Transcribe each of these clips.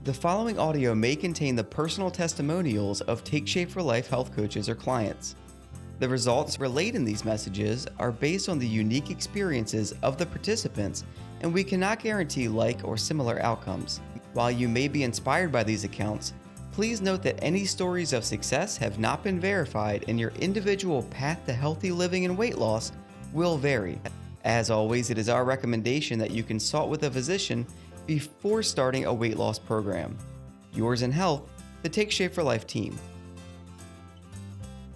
The following audio may contain the personal testimonials of Take Shape for Life health coaches or clients. The results relayed in these messages are based on the unique experiences of the participants, and we cannot guarantee like or similar outcomes. While you may be inspired by these accounts, please note that any stories of success have not been verified, and your individual path to healthy living and weight loss will vary. As always, it is our recommendation that you consult with a physician before starting a weight loss program. Yours in health, the Take Shape for Life team.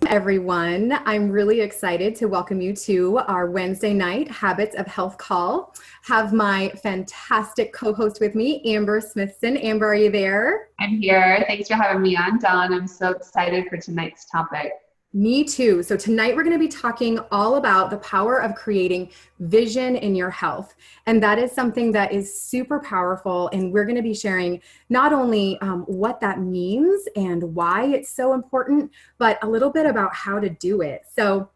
Everyone, I'm really excited to welcome you to our Wednesday night Habits of Health call. Have my fantastic co-host with me, Amber Smithson. Amber, are you there? I'm here. Thanks for having me on, Dawn. I'm so excited for tonight's topic. Me too. So tonight we're going to be talking all about the power of creating vision in your health. And that is something that is super powerful. And we're going to be sharing not only what that means and why it's so important, but a little bit about how to do it. So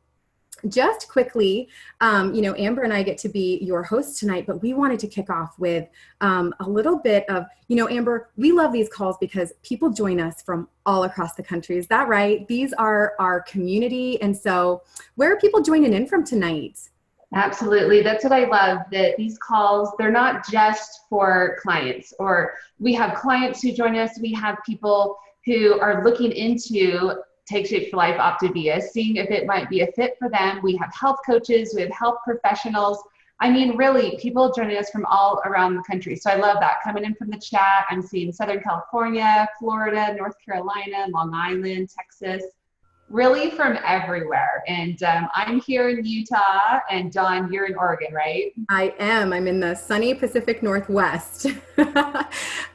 just quickly, Amber and I get to be your hosts tonight, but we wanted to kick off with a little bit of, Amber, we love these calls because people join us from all across the country. Is that right? These are our community. And so where are people joining in from tonight? Absolutely. That's what I love, that these calls, they're not just for clients, or we have clients who join us. We have people who are looking into Take Shape for Life Optavia, seeing if it might be a fit for them. We have health coaches, we have health professionals. I mean, really, people joining us from all around the country. So I love that. Coming in from the chat, I'm seeing Southern California, Florida, North Carolina, Long Island, Texas, really from everywhere. And I'm here in Utah, and Dawn, you're in Oregon, right? I am. I'm in the sunny Pacific Northwest.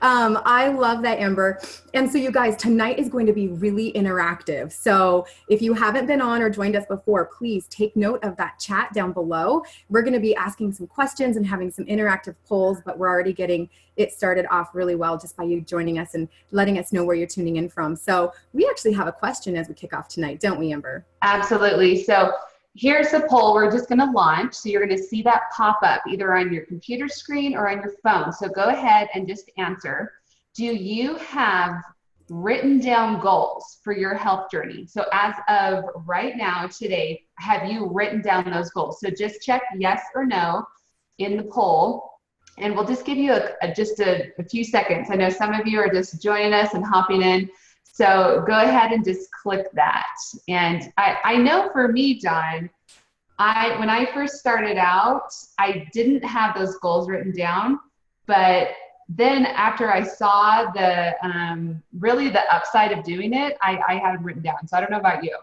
I love that, Amber. And so you guys, tonight is going to be really interactive. So if you haven't been on or joined us before, please take note of that chat down below. We're going to be asking some questions and having some interactive polls, but we're already getting it started off really well just by you joining us and letting us know where you're tuning in from. So we actually have a question as we kick off tonight, don't we, Amber? Absolutely. So here's a poll we're just going to launch. So you're going to see that pop up either on your computer screen or on your phone. So go ahead and just answer. Do you have written down goals for your health journey? So as of right now, today, have you written down those goals? So just check yes or no in the poll. And we'll just give you a few seconds. I know some of you are just joining us and hopping in. So go ahead and just click that. And I know for me, Dawn, when I first started out, I didn't have those goals written down, but then after I saw really the upside of doing it, I had them written down. So I don't know about you.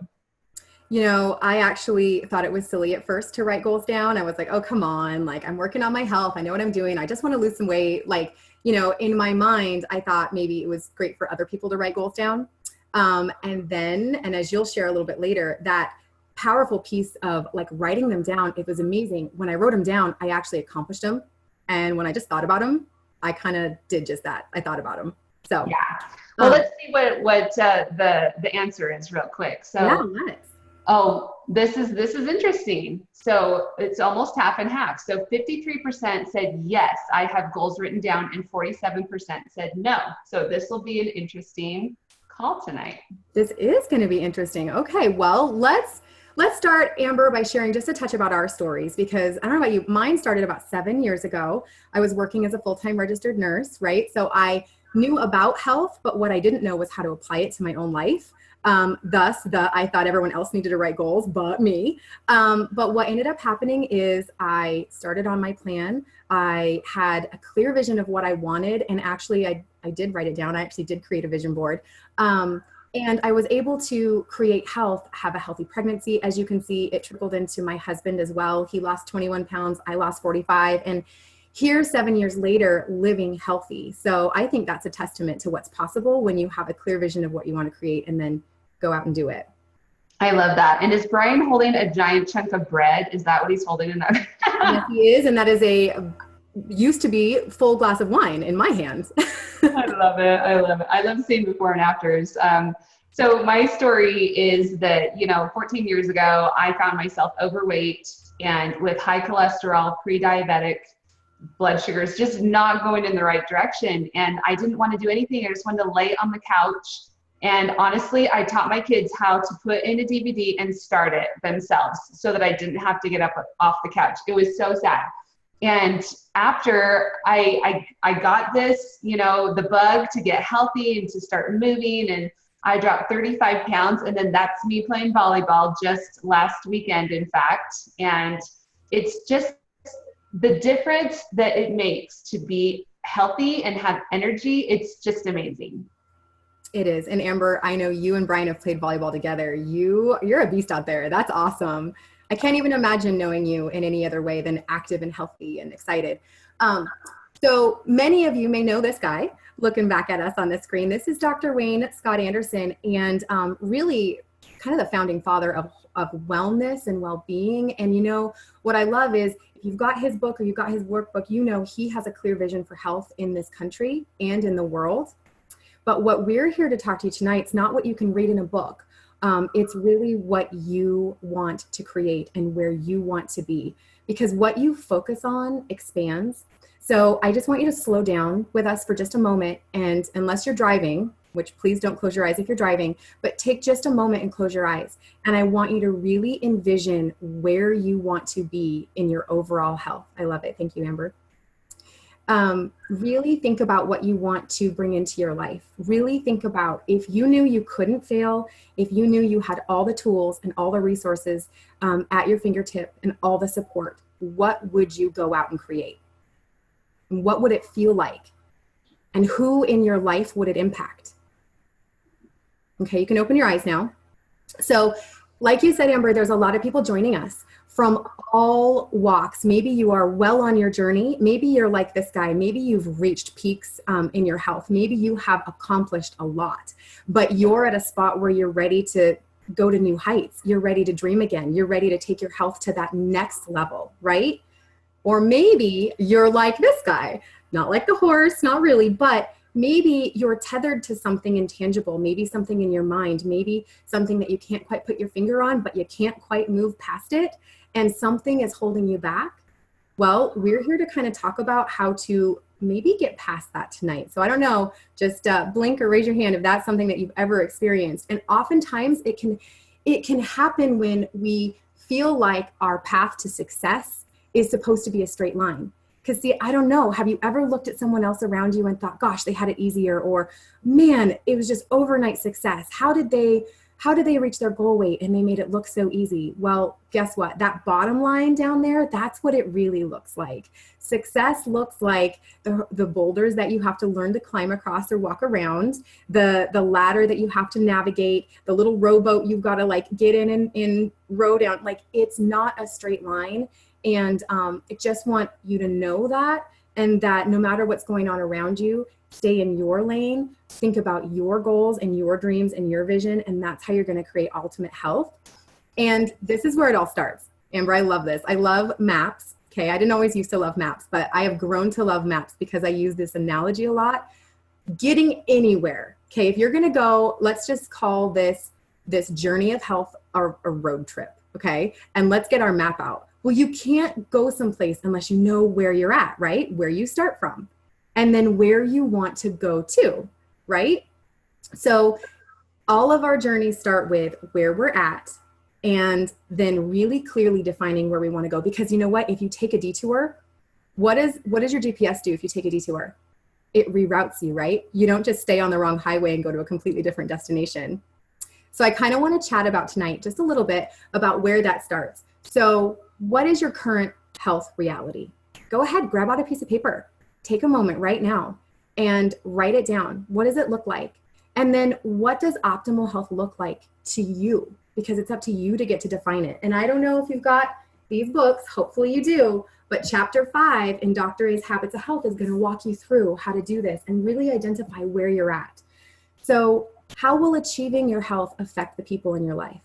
I actually thought it was silly at first to write goals down. I was like, oh, come on. Like, I'm working on my health. I know what I'm doing. I just want to lose some weight. In my mind, I thought maybe it was great for other people to write goals down. And as you'll share a little bit later, that powerful piece of like writing them down, it was amazing. When I wrote them down, I actually accomplished them. And when I just thought about them, I kind of did just that. I thought about them. So yeah. Well, let's see what the answer is real quick. So yeah, let's. Oh, this is interesting. So it's almost half and half. So 53% said, yes, I have goals written down, and 47% said no. So this will be an interesting call tonight. This is going to be interesting. Okay, well, let's start, Amber, by sharing just a touch about our stories, because I don't know about you, mine started about 7 years ago. I was working as a full-time registered nurse, right? So I knew about health, but what I didn't know was how to apply it to my own life. I thought everyone else needed to write goals, but me. But what ended up happening is I started on my plan. I had a clear vision of what I wanted. And actually, I did write it down. I actually did create a vision board. And I was able to create health, have a healthy pregnancy. As you can see, it trickled into my husband as well. He lost 21 pounds. I lost 45. And here, 7 years later, living healthy. So I think that's a testament to what's possible when you have a clear vision of what you want to create and then go out and do it. I love that. And is Brian holding a giant chunk of bread? Is that what he's holding in that? Yes, he is. And that is used to be full glass of wine in my hands. I love it. I love seeing before and afters. So my story is that, 14 years ago, I found myself overweight and with high cholesterol, pre-diabetic. blood sugar is just not going in the right direction. And I didn't want to do anything. I just wanted to lay on the couch. And honestly, I taught my kids how to put in a DVD and start it themselves so that I didn't have to get up off the couch. It was so sad. And after I got this, you know, the bug to get healthy and to start moving, and I dropped 35 pounds, and then that's me playing volleyball just last weekend, in fact. And it's just the difference that it makes to be healthy and have energy. It's just amazing. It is. And Amber, I know you and Brian have played volleyball together. You're a beast out there. That's awesome. I can't even imagine knowing you in any other way than active and healthy and excited. So many of you may know this guy looking back at us on the screen. This is Dr. Wayne Scott Anderson, and really kind of the founding father of wellness and well-being. And you know, what I love is if you've got his book or you've got his workbook, you know, he has a clear vision for health in this country and in the world. But what we're here to talk to you tonight is not what you can read in a book. It's really what you want to create and where you want to be, because what you focus on expands. So I just want you to slow down with us for just a moment. And unless you're driving, which please don't close your eyes if you're driving, but take just a moment and close your eyes. And I want you to really envision where you want to be in your overall health. I love it. Thank you, Amber. Really think about what you want to bring into your life. Really think about if you knew you couldn't fail, if you knew you had all the tools and all the resources at your fingertip and all the support, what would you go out and create? And what would it feel like? And who in your life would it impact? Okay, you can open your eyes now. So like you said, Amber, there's a lot of people joining us from all walks. Maybe you are well on your journey. Maybe you're like this guy. Maybe you've reached peaks in your health. Maybe you have accomplished a lot, but you're at a spot where you're ready to go to new heights. You're ready to dream again. You're ready to take your health to that next level, right? Or maybe you're like this guy, not like the horse, not really, but maybe you're tethered to something intangible, maybe something in your mind, maybe something that you can't quite put your finger on, but you can't quite move past it, and something is holding you back. Well, we're here to kind of talk about how to maybe get past that tonight. So I don't know, just blink or raise your hand if that's something that you've ever experienced. And oftentimes it can happen when we feel like our path to success is supposed to be a straight line. Because see, I don't know, have you ever looked at someone else around you and thought, gosh, they had it easier, or man, it was just overnight success. How did they reach their goal weight and they made it look so easy? Well, guess what? That bottom line down there, that's what it really looks like. Success looks like the boulders that you have to learn to climb across or walk around, the ladder that you have to navigate, the little rowboat you've got to like get in and row down. Like, it's not a straight line. And I just want you to know that, and that no matter what's going on around you, stay in your lane, think about your goals and your dreams and your vision, and that's how you're going to create ultimate health. And this is where it all starts. Amber, I love this. I love maps. Okay, I didn't always used to love maps, but I have grown to love maps because I use this analogy a lot. Getting anywhere. Okay, if you're going to go, let's just call this journey of health a road trip. Okay, and let's get our map out. Well, you can't go someplace unless you know where you're at, right? Where you start from, and then where you want to go to, right? So all of our journeys start with where we're at, and then really clearly defining where we want to go. Because you know what? If you take a detour, what does your GPS do if you take a detour? It reroutes you, right? You don't just stay on the wrong highway and go to a completely different destination. So I kind of want to chat about tonight just a little bit about where that starts. So what is your current health reality? Go ahead, grab out a piece of paper. Take a moment right now and write it down. What does it look like? And then what does optimal health look like to you? Because it's up to you to get to define it. And I don't know if you've got these books, hopefully you do, but chapter 5 in Dr. A's Habits of Health is going to walk you through how to do this and really identify where you're at. So how will achieving your health affect the people in your life?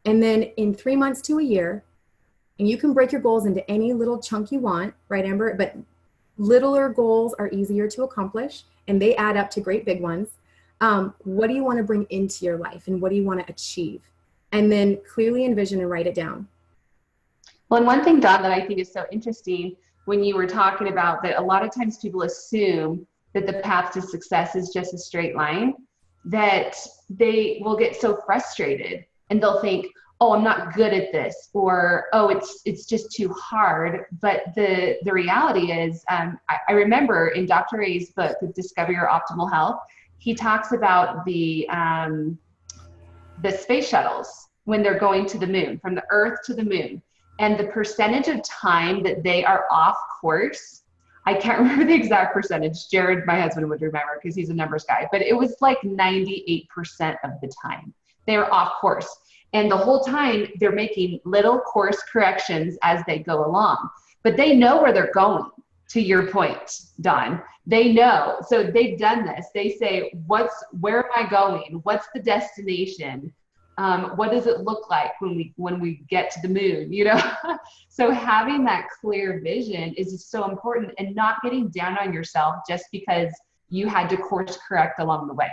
And then in 3 months to a year, and you can break your goals into any little chunk you want, right, Amber? But littler goals are easier to accomplish, and they add up to great big ones. What do you want to bring into your life, and what do you want to achieve? And then clearly envision and write it down. Well, and one thing, Dawn, that I think is so interesting when you were talking about that a lot of times people assume that the path to success is just a straight line, that they will get so frustrated and they'll think, oh, I'm not good at this, or, oh, it's just too hard. But the reality is, I remember in Dr. A's book, Discover Your Optimal Health, he talks about the space shuttles when they're going to the moon, from the Earth to the moon, and the percentage of time that they are off course. I can't remember the exact percentage. Jared, my husband, would remember because he's a numbers guy, but it was like 98% of the time they were off course. And the whole time they're making little course corrections as they go along, but they know where they're going, to your point, Dawn. They know. So they've done this. They say, where am I going? What's the destination? What does it look like when we get to the moon, you know? So having that clear vision is just so important, and not getting down on yourself just because you had to course correct along the way.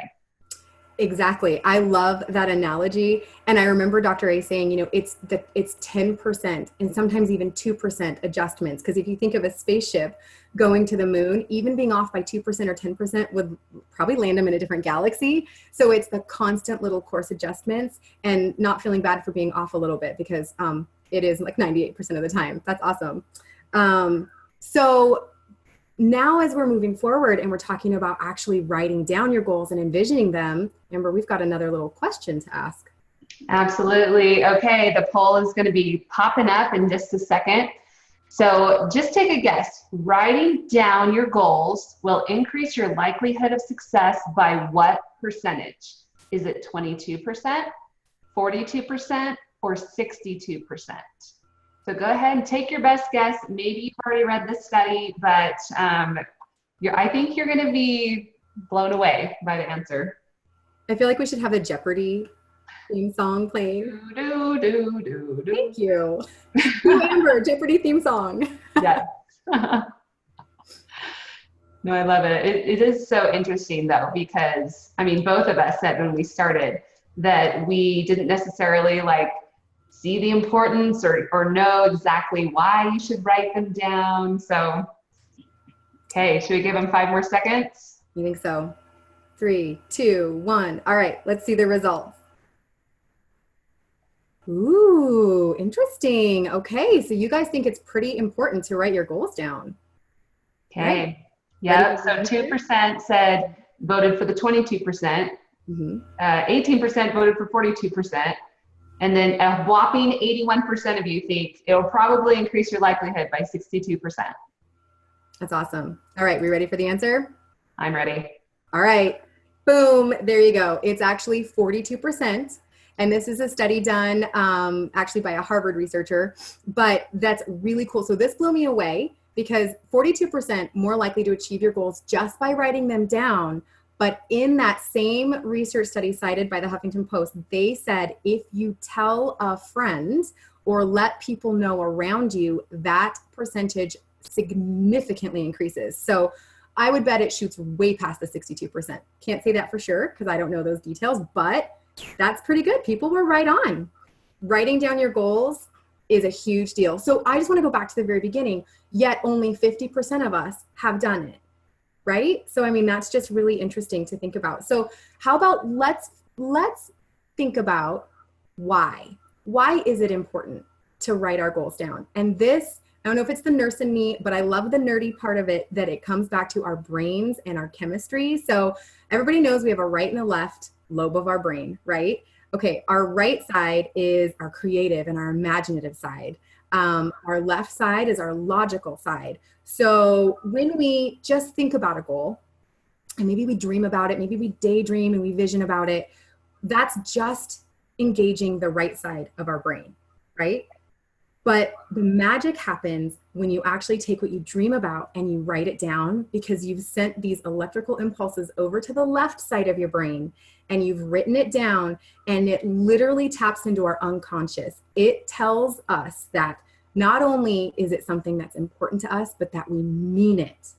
Exactly. I love that analogy. And I remember Dr. A saying, you know, it's 10% and sometimes even 2% adjustments. Because if you think of a spaceship going to the moon, even being off by 2% or 10% would probably land them in a different galaxy. So it's the constant little course adjustments and not feeling bad for being off a little bit, because it is like 98% of the time. That's awesome. So now, as we're moving forward and we're talking about actually writing down your goals and envisioning them, Amber, we've got another little question to ask. Absolutely. Okay, the poll is going to be popping up in just a second. So just take a guess. Writing down your goals will increase your likelihood of success by what percentage? Is it 22%, 42%, or 62%? So go ahead and take your best guess. Maybe you've already read this study, but I think you're going to be blown away by the answer. I feel like we should have a Jeopardy theme song playing. Do, do, do, do. Thank you. Amber, Jeopardy theme song. Yes. No, I love it. It is so interesting though, because I mean, both of us said when we started that we didn't necessarily see the importance or know exactly why you should write them down. So, okay, should we give them 5 more seconds? You think so? 3, 2, 1. All right, let's see the results. Ooh, interesting. Okay, so you guys think it's pretty important to write your goals down. Okay. Right. Yep. So 2% said voted for the 22%. Mm-hmm. 18% voted for 42%. And then a whopping 81% of you think it'll probably increase your likelihood by 62%. That's awesome. All right, we ready for the answer? I'm ready. All right, boom, there you go. It's actually 42%. And this is a study done actually by a Harvard researcher, but that's really cool. So this blew me away, because 42% more likely to achieve your goals just by writing them down. But in that same research study cited by the Huffington Post, they said if you tell a friend or let people know around you, that percentage significantly increases. So I would bet it shoots way past the 62%. Can't say that for sure because I don't know those details, but that's pretty good. People were right on. Writing down your goals is a huge deal. So I just want to go back to the very beginning, yet only 50% of us have done it. Right? So, I mean, that's just really interesting to think about. So how about let's think about why. Why is it important to write our goals down? And this, I don't know if it's the nurse in me, but I love the nerdy part of it, that it comes back to our brains and our chemistry. So everybody knows we have a right and a left lobe of our brain, right? Okay, our right side is our creative and our imaginative side. Our left side is our logical side. So when we just think about a goal, and maybe we dream about it, maybe we daydream and we vision about it, that's just engaging the right side of our brain, right? But the magic happens when you actually take what you dream about and you write it down, because you've sent these electrical impulses over to the left side of your brain and you've written it down, and it literally taps into our unconscious. It tells us that not only is it something that's important to us, but that we mean it.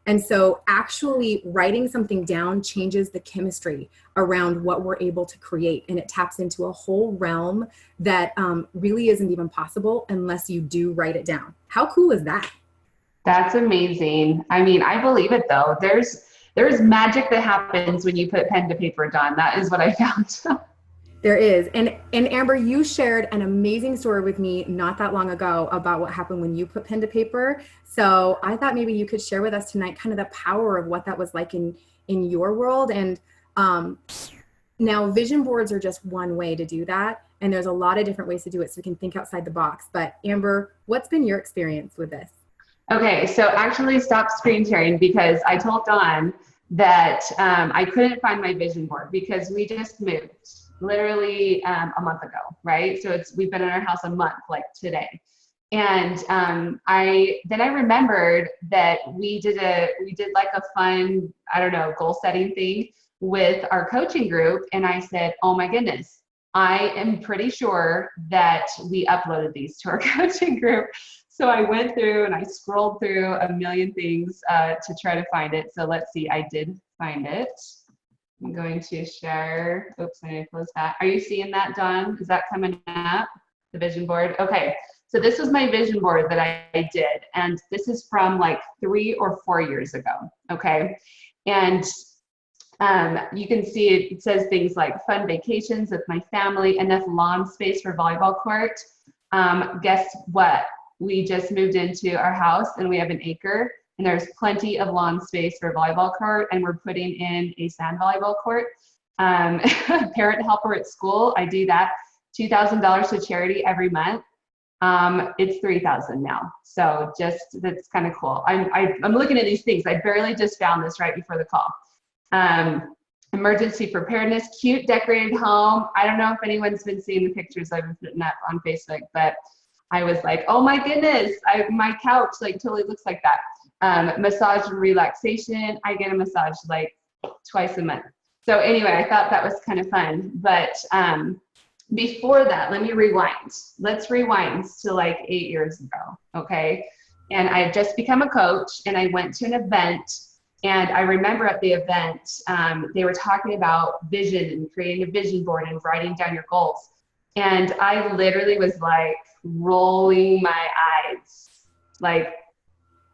And so actually writing something down changes the chemistry around what we're able to create. And it taps into a whole realm that really isn't even possible unless you do write it down. How cool is that? That's amazing. I mean, I believe it though. There's magic that happens when you put pen to paper, Dawn. That is what I found. There is. And Amber, you shared an amazing story with me not that long ago about what happened when you put pen to paper. So I thought maybe you could share with us tonight kind of the power of what that was like in your world. And now vision boards are just one way to do that. And there's a lot of different ways to do it, so we can think outside the box. But Amber, what's been your experience with this? Okay, so actually stop screen sharing because I told Dawn that I couldn't find my vision board because we just moved literally a month ago, right? So we've been in our house a month, like today. And I remembered that we did like a fun, I don't know, goal setting thing with our coaching group. And I said, oh my goodness, I am pretty sure that we uploaded these to our coaching group. So I went through and I scrolled through a million things to try to find it. So let's see, I did find it. I'm going to share. Oops, I need to close that. Are you seeing that, Dawn? Is that coming up? The vision board? Okay. So this was my vision board that I did. And this is from like 3 or 4 years ago. Okay. And you can see it says things like fun vacations with my family, enough lawn space for volleyball court. Guess what? We just moved into our house and we have an acre. And there's plenty of lawn space for volleyball court, and we're putting in a sand volleyball court. Parent helper at school, I do that. $2,000 to charity every month. It's $3,000 now. So that's kind of cool. I'm looking at these things. I barely just found this right before the call. Emergency preparedness, cute decorated home. I don't know if anyone's been seeing the pictures I've been putting up on Facebook, but I was like, oh my goodness, my couch like totally looks like that. Massage and relaxation. I get a massage like twice a month. So anyway, I thought that was kind of fun. But before that, let me rewind. Let's rewind to like 8 years ago, okay? And I had just become a coach and I went to an event. And I remember at the event, they were talking about vision and creating a vision board and writing down your goals. And I literally was like rolling my eyes, like,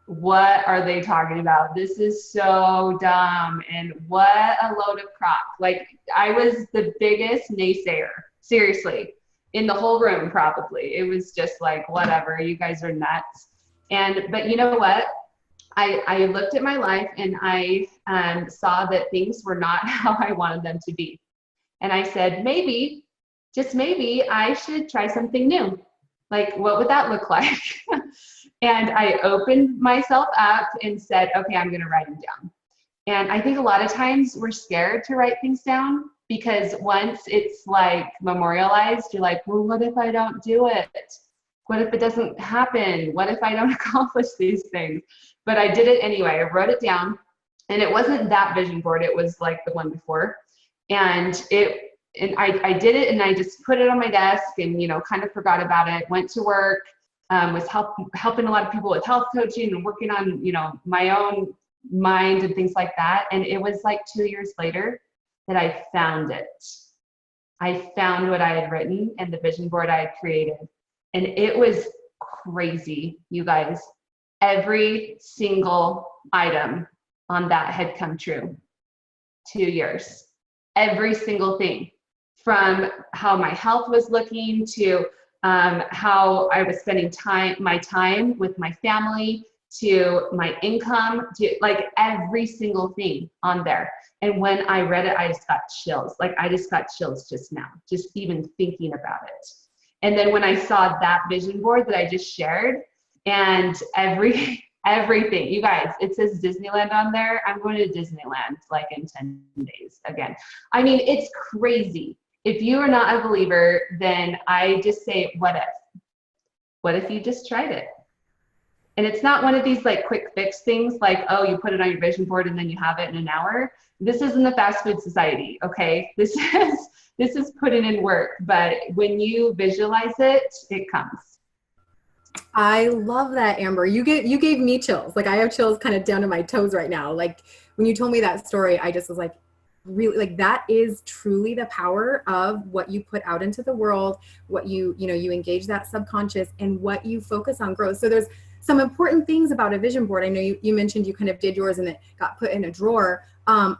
what are they talking about? This is so dumb. And what a load of crap. Like, I was the biggest naysayer, seriously, in the whole room, probably. It was just like, whatever, you guys are nuts. But you know what? I looked at my life and I saw that things were not how I wanted them to be. And I said, maybe, just maybe, I should try something new. Like, what would that look like? And I opened myself up and said, okay, I'm going to write them down. And I think a lot of times we're scared to write things down because once it's like memorialized, you're like, well, what if I don't do it? What if it doesn't happen? What if I don't accomplish these things? But I did it anyway. I wrote it down, and it wasn't that vision board. It was like the one before. And I did it, and I just put it on my desk and, kind of forgot about it, went to work, was helping a lot of people with health coaching and working on, my own mind and things like that. And it was like 2 years later that I found it. I found what I had written and the vision board I had created. And it was crazy, you guys. Every single item on that had come true. 2 years. Every single thing. From how my health was looking to how I was spending my time with my family, to my income, to like every single thing on there. And when I read it, I just got chills. Like, I just got chills just now, just even thinking about it. And then when I saw that vision board that I just shared, and everything, you guys, it says Disneyland on there. I'm going to Disneyland like in 10 days again. I mean, it's crazy. If you are not a believer, then I just say, what if? What if you just tried it? And it's not one of these like quick fix things like, oh, you put it on your vision board and then you have it in an hour. This isn't the fast food society, okay? This is putting in work, but when you visualize it, it comes. I love that, Amber. You gave me chills. Like, I have chills kind of down to my toes right now. Like, when you told me that story, I just was like, really, like, that is truly the power of what you put out into the world, what you engage that subconscious, and what you focus on grows. So there's some important things about a vision board. I know you mentioned you kind of did yours and it got put in a drawer,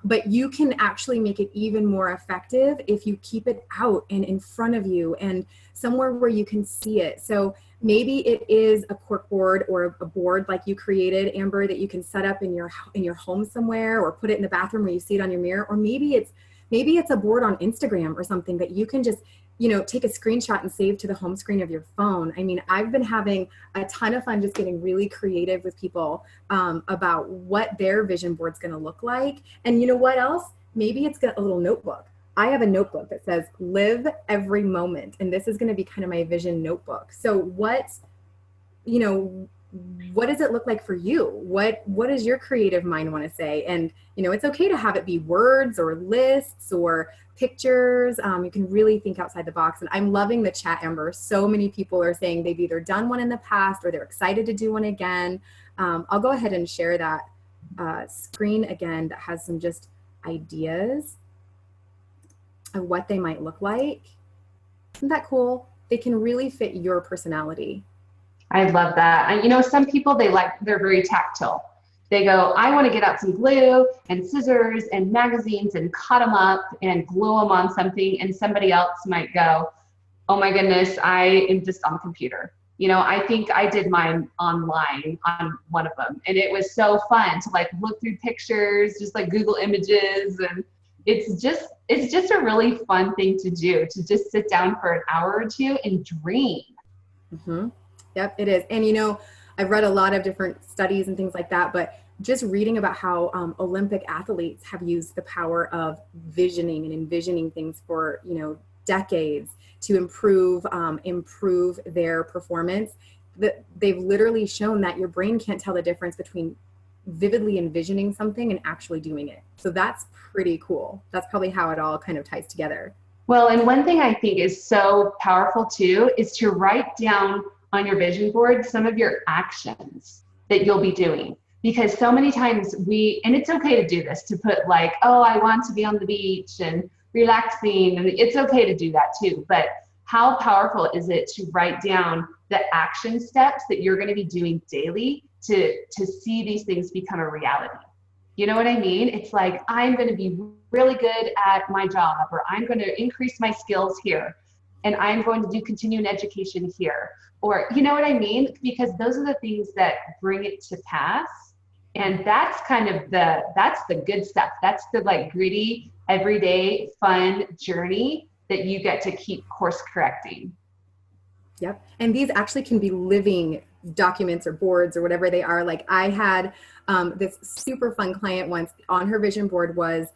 but you can actually make it even more effective if you keep it out and in front of you and somewhere where you can see it. So maybe it is a cork board or a board like you created, Amber, that you can set up in your home somewhere, or put it in the bathroom where you see it on your mirror. Or maybe it's a board on Instagram or something that you can just, take a screenshot and save to the home screen of your phone. I mean, I've been having a ton of fun just getting really creative with people about what their vision board's going to look like. And you know what else? Maybe it's got a little notebook. I have a notebook that says live every moment. And this is going to be kind of my vision notebook. So what does it look like for you? What does your creative mind want to say? And, it's okay to have it be words or lists or pictures. You can really think outside the box. And I'm loving the chat, Amber. So many people are saying they've either done one in the past or they're excited to do one again. I'll go ahead and share that screen again that has some just ideas of what they might look like. Isn't that cool? They can really fit your personality. I love that. And some people, they're very tactile. They go, I want to get out some glue and scissors and magazines and cut them up and glue them on something. And somebody else might go, oh my goodness, I am just on the computer. I think I did mine online on one of them. And it was so fun to look through pictures, just Google images. And it's just a really fun thing to do, to just sit down for an hour or two and dream. Mm-hmm. Yep, it is. And I've read a lot of different studies and things like that, but just reading about how Olympic athletes have used the power of visioning and envisioning things for, decades to improve their performance. They've literally shown that your brain can't tell the difference between vividly envisioning something and actually doing it. So that's pretty cool. That's probably how it all kind of ties together. Well, and one thing I think is so powerful too is to write down on your vision board some of your actions that you'll be doing. Because so many times and it's okay to do this, to put oh, I want to be on the beach and relaxing, and it's okay to do that too. But how powerful is it to write down the action steps that you're going to be doing daily to see these things become a reality? You know what I mean? It's I'm going to be really good at my job, or I'm going to increase my skills here, and I'm going to do continuing education here. Or, you know what I mean? Because those are the things that bring it to pass. And that's kind of that's the good stuff. That's the gritty, everyday, fun journey that you get to keep course correcting. Yep. And these actually can be living documents or boards or whatever they are. I had this super fun client once. On her vision board was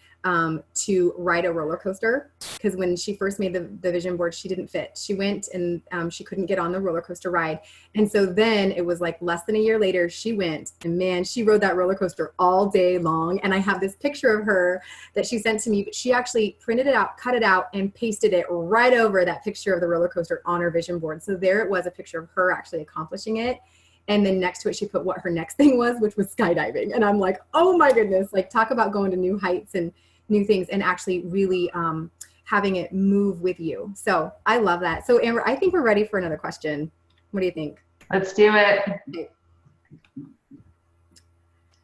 to ride a roller coaster, because when she first made the vision board, she didn't fit. She went and she couldn't get on the roller coaster ride. And so then it was less than a year later, she went, and man, she rode that roller coaster all day long. And I have this picture of her that she sent to me, but she actually printed it out, cut it out, and pasted it right over that picture of the roller coaster on her vision board. So there it was, a picture of her actually accomplishing it. And then next to it, she put what her next thing was, which was skydiving. And I'm like, oh my goodness, talk about going to new heights and new things, and actually really having it move with you. So I love that. So Amber, I think we're ready for another question. What do you think? Let's do it.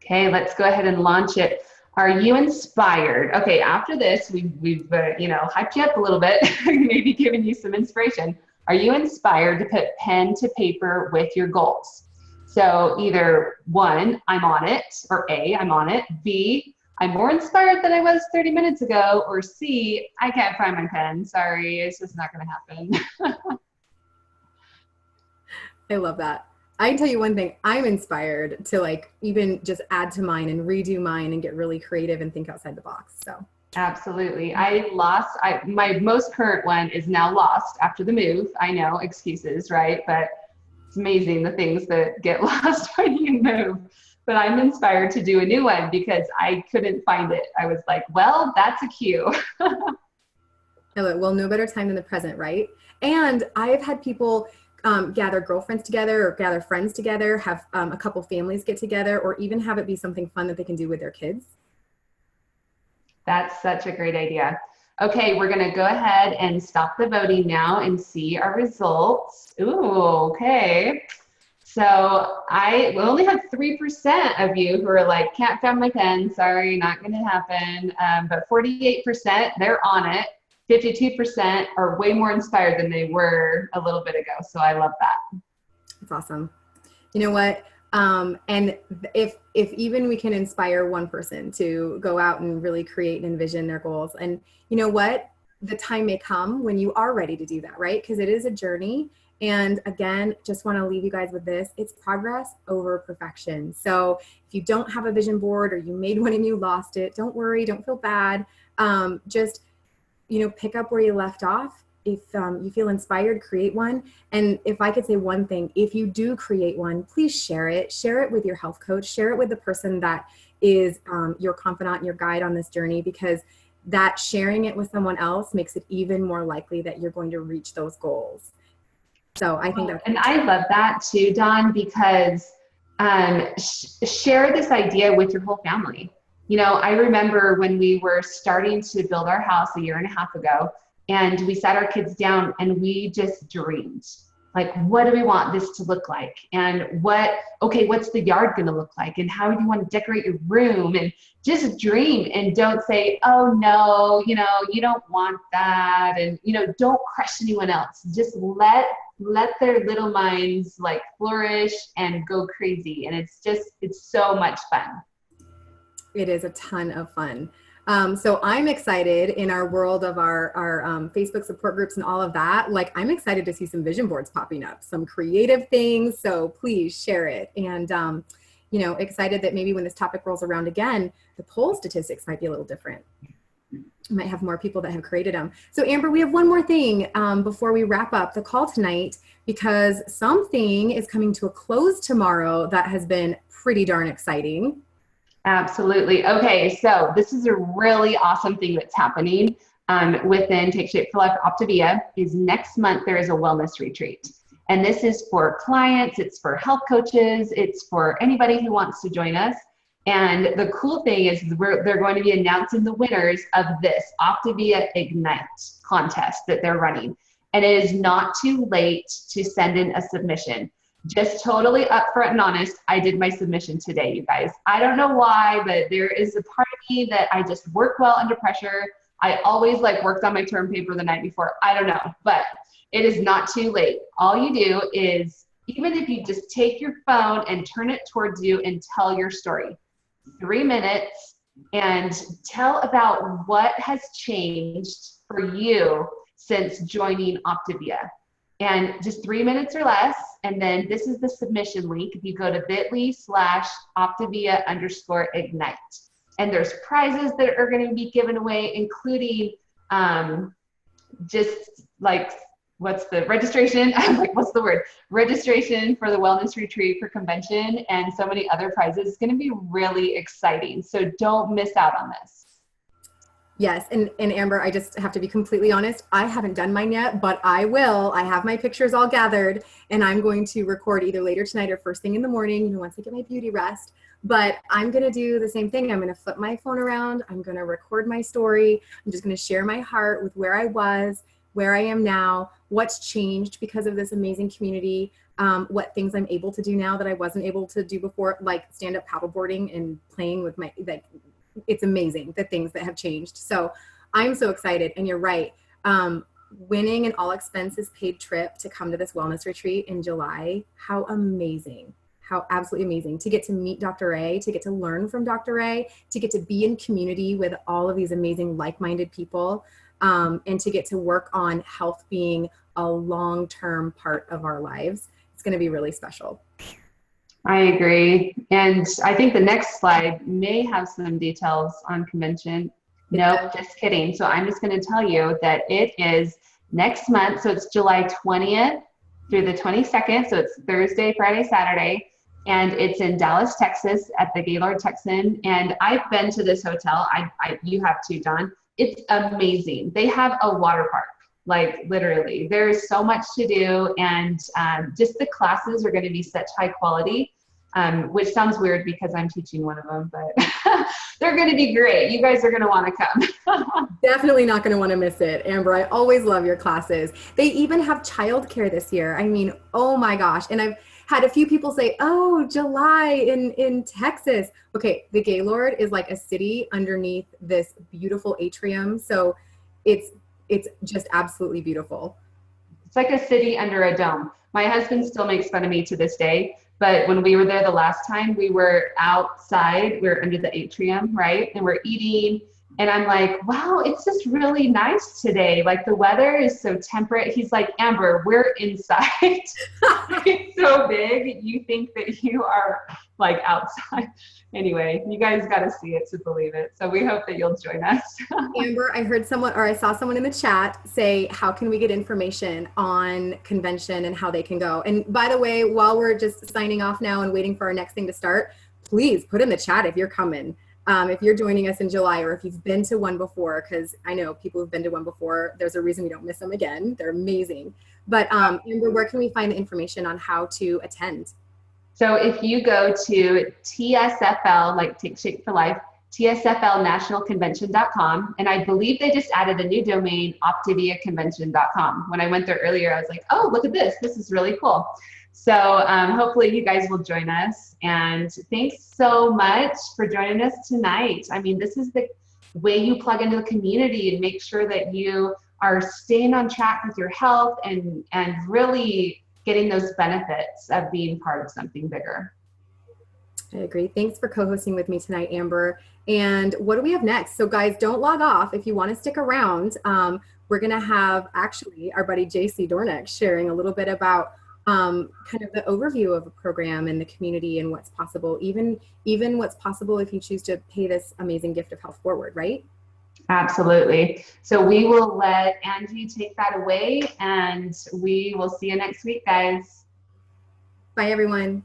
Okay, let's go ahead and launch it. Are you inspired? Okay, after this, we've hyped you up a little bit, maybe given you some inspiration. Are you inspired to put pen to paper with your goals? So either 1, I'm on it, or A, I'm on it. B, I'm more inspired than I was 30 minutes ago, or C, I can't find my pen. Sorry, it's just not going to happen. I love that. I can tell you one thing, I'm inspired to even just add to mine and redo mine and get really creative and think outside the box. So absolutely. My most current one is now lost after the move. I know, excuses, right? But it's amazing the things that get lost when you move. But I'm inspired to do a new one because I couldn't find it. I was like, well, that's a cue. Well, no better time than the present, right? And I've had people gather girlfriends together or gather friends together, have a couple families get together, or even have it be something fun that they can do with their kids. That's such a great idea. Okay, we're gonna go ahead and stop the voting now and see our results. Ooh, okay. So we only have 3% of you who are like, can't find my pen. Sorry, not going to happen. But 48%, they're on it. 52% are way more inspired than they were a little bit ago. So I love that. That's awesome. You know what? And if even we can inspire one person to go out and really create and envision their goals, and you know what, the time may come when you are ready to do that, right? Because it is a journey. And again, just want to leave you guys with this. It's progress over perfection. So if you don't have a vision board, or you made one and you lost it, don't worry, don't feel bad. Just, pick up where you left off. If you feel inspired, create one. And if I could say one thing, if you do create one, please share it. Share it with your health coach. Share it with the person that is your confidant and your guide on this journey, because that sharing it with someone else makes it even more likely that you're going to reach those goals. So I think and I love that too, Dawn, because share this idea with your whole family. I remember when we were starting to build our house a year and a half ago, and we sat our kids down and we just dreamed. Like, what do we want this to look like? And what's the yard going to look like? And how do you want to decorate your room? And just dream, and don't say, oh no, you don't want that. And, don't crush anyone else. Just let their little minds like flourish and go crazy. And it's so much fun. It is a ton of fun. So I'm excited in our world of our Facebook support groups and all of that. Like, I'm excited to see some vision boards popping up, some creative things. So please share it. And, excited that maybe when this topic rolls around again, the poll statistics might be a little different. We might have more people that have created them. So Amber, we have one more thing before we wrap up the call tonight, because something is coming to a close tomorrow that has been pretty darn exciting. Absolutely. Okay, so this is a really awesome thing that's happening within Take Shape for Life Optavia. Is next month there is a wellness retreat. And this is for clients, it's for health coaches, it's for anybody who wants to join us. And the cool thing is they're going to be announcing the winners of this Optavia Ignite contest that they're running. And it is not too late to send in a submission. Just totally upfront and honest, I did my submission today, you guys. I don't know why, but there is a part of me that I just work well under pressure. I always worked on my term paper the night before. I don't know, but it is not too late. All you do is, even if you just take your phone and turn it towards you and tell your story, 3 minutes, and tell about what has changed for you since joining Optavia. And just 3 minutes or less. And then this is the submission link. If you go to bit.ly/Optavia_Ignite. And there's prizes that are going to be given away, including what's the registration? Registration for the wellness retreat for convention, and so many other prizes. It's going to be really exciting. So don't miss out on this. Yes. And Amber, I just have to be completely honest. I haven't done mine yet, but I will. I have my pictures all gathered, and I'm going to record either later tonight or first thing in the morning, once I get my beauty rest. But I'm going to do the same thing. I'm going to flip my phone around. I'm going to record my story. I'm just going to share my heart with where I was, where I am now, what's changed because of this amazing community, what things I'm able to do now that I wasn't able to do before, like stand up paddleboarding and playing with my, it's amazing the things that have changed. So I'm so excited. And you're right. Winning an all expenses paid trip to come to this wellness retreat in July. How amazing. How absolutely amazing to get to meet Dr. A, to get to learn from Dr. A, to get to be in community with all of these amazing like-minded people, and to get to work on health being a long-term part of our lives. It's going to be really special. I agree. And I think the next slide may have some details on convention. Nope, just kidding. So I'm just going to tell you that it is next month. So it's July 20th through the 22nd. So it's Thursday, Friday, Saturday. And it's in Dallas, Texas at the Gaylord Texan. And I've been to this hotel. You have too, Dawn. It's amazing. They have a water park. Literally, there's so much to do, and just the classes are going to be such high quality, which sounds weird because I'm teaching one of them, but they're going to be great. You guys are going to want to come. Definitely not going to want to miss it. Amber, I always love your classes. They even have childcare this year. I mean, oh my gosh. And Had a few people say, oh, July in Texas. Okay, the Gaylord is like a city underneath this beautiful atrium. So it's just absolutely beautiful. It's like a city under a dome. My husband still makes fun of me to this day, but when we were there the last time, we were outside, we were under the atrium, right? And we're eating. And I'm like, wow, it's just really nice today. Like the weather is so temperate. He's like, Amber, we're inside. It's so big. You think that you are like outside. Anyway, you guys got to see it to believe it. So we hope that you'll join us. Amber, I heard someone, or I saw someone in the chat say, how can we get information on convention and how they can go? And by the way, while we're just signing off now and waiting for our next thing to start, please put in the chat if you're coming. If you're joining us in July, or if you've been to one before, because I know people who've been to one before, there's a reason we don't miss them again. They're amazing. But Amber, where can we find the information on how to attend? So if you go to TSFL, like Take Shape for Life, tsflnationalconvention.com, and I believe they just added a new domain, optiviaconvention.com. When I went there earlier, I was like, oh, look at this. This is really cool. So hopefully you guys will join us. And thanks so much for joining us tonight. I mean, this is the way you plug into the community and make sure that you are staying on track with your health and really getting those benefits of being part of something bigger. I agree. Thanks for co-hosting with me tonight, Amber. And what do we have next? So guys, don't log off. If you want to stick around, we're going to have actually our buddy JC Dornick sharing a little bit about kind of the overview of a program and the community and what's possible, even what's possible if you choose to pay this amazing gift of health forward, right? Absolutely. So we will let Angie take that away, and we will see you next week, guys. Bye, everyone.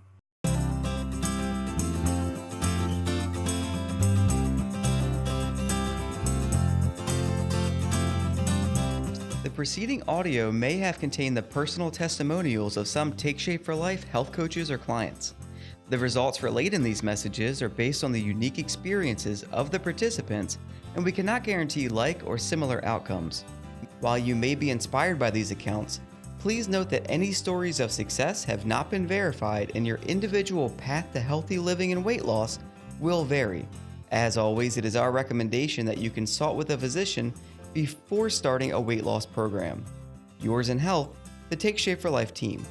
The preceding audio may have contained the personal testimonials of some Take Shape for Life health coaches or clients. The results relayed in these messages are based on the unique experiences of the participants, and we cannot guarantee like or similar outcomes. While you may be inspired by these accounts, please note that any stories of success have not been verified, and your individual path to healthy living and weight loss will vary. As always, it is our recommendation that you consult with a physician before starting a weight loss program. Yours in health, the Take Shape for Life team.